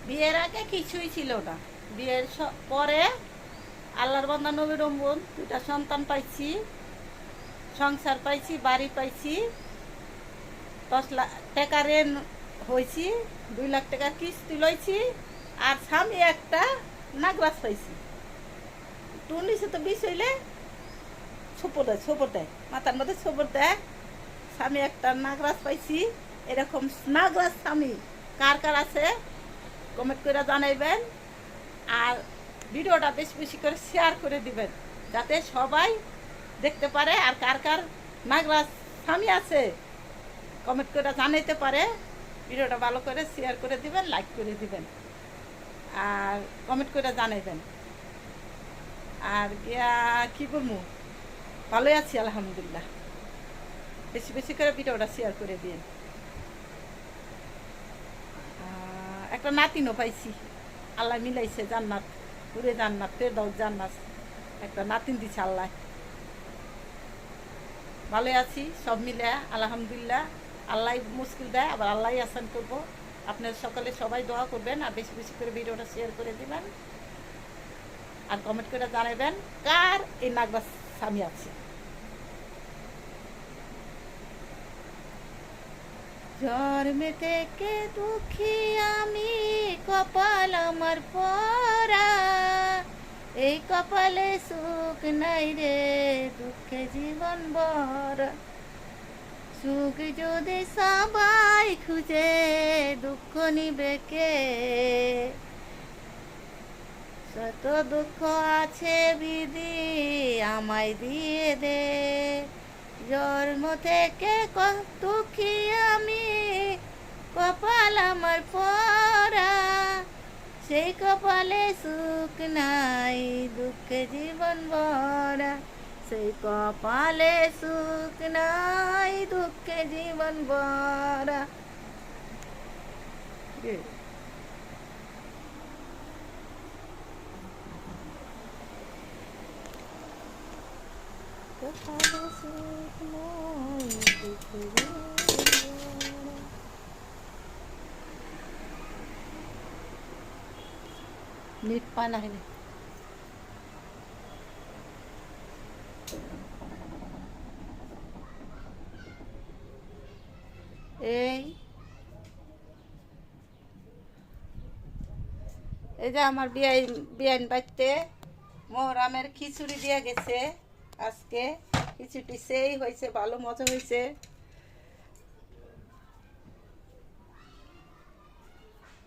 বিয়ের আগে কিছুই ছিল না। বিয়ের পরে আল্লাহর বান্দা নবী রম্বন দুটা সন্তান পাইছি, সংসার পাইছি, বাড়ি পাইছি, 10 লাখ টাকা ঋণ হয়েছি, 2 লাখ টাকা কিস্তি লইছি, আর স্বামী একটা নাগরাজ পাইছি। টুনিসে তো বিষ হইলে ছোপর দেয় মাথার মধ্যে ছোপর দেয়। স্বামী একটা নাগরাজ পাইছি। এরকম নাগরাজ স্বামী কার কার আছে কমেন্ট করে জানাইবেন। আর ভিডিওটা বেশি বেশি করে শেয়ার করে দিবেন যাতে সবাই দেখতে পারে। আর কার কার নাগরাজ স্বামী আছে কমেন্ট করে জানাইতে পারে। ভিডিওটা ভালো করে শেয়ার করে দিবেন, লাইক করে দিবেন, আর কমেন্ট করে জানাইবেন। আর কি বলবো, ভালোই আছি আলহামদুলিল্লাহ। বেশি বেশি করে ভিডিওটা শেয়ার করে দিন। একটা নাতিনও পাইছি, আল্লাহ মিলাইছে, জান্নাত পুরে জান্নাত ফেরদাউস জান্নাত একটা নাতিন দিছে আল্লাহ। ভালোই আছি সব মিলে আলহামদুলিল্লাহ। আল্লাহ মুশকিল দেয়, আবার আল্লাহ আসান করবো। আপনার সকালে সবাই দোয়া করবেন, আর বেশি বেশি করে ভিডিওটা শেয়ার করে দিবেন, আর কমেন্ট করে জানাবেন কার এই নাগরাজ স্বামী আছে। জন্মে থেকে দুঃখী আমি, কপাল আমার পরা, এই কপালে সুখ নাই রে, দুঃখে জীবন ভরা। সুখ যদি সবাই খুঁজে, দুঃখ নিবে কে? শত দুঃখ আছে বিধি, আমায় দিয়ে দে। জন্ম থেকে দুঃখী আমি, কপাল আমার পরা, সেই কপালে সুখ নাই, দুঃখে জীবন ভরা। সেই কপালে সুখ নাই, দুঃখে জীবন ভরা। নেট পায় না এই এই যে আমার বিয়াইন বাড়িতে মোহরামের খিচুড়ি দিয়ে গেছে। আজকে খিচুড়ি সেই হয়েছে, ভালো মজা হয়েছে।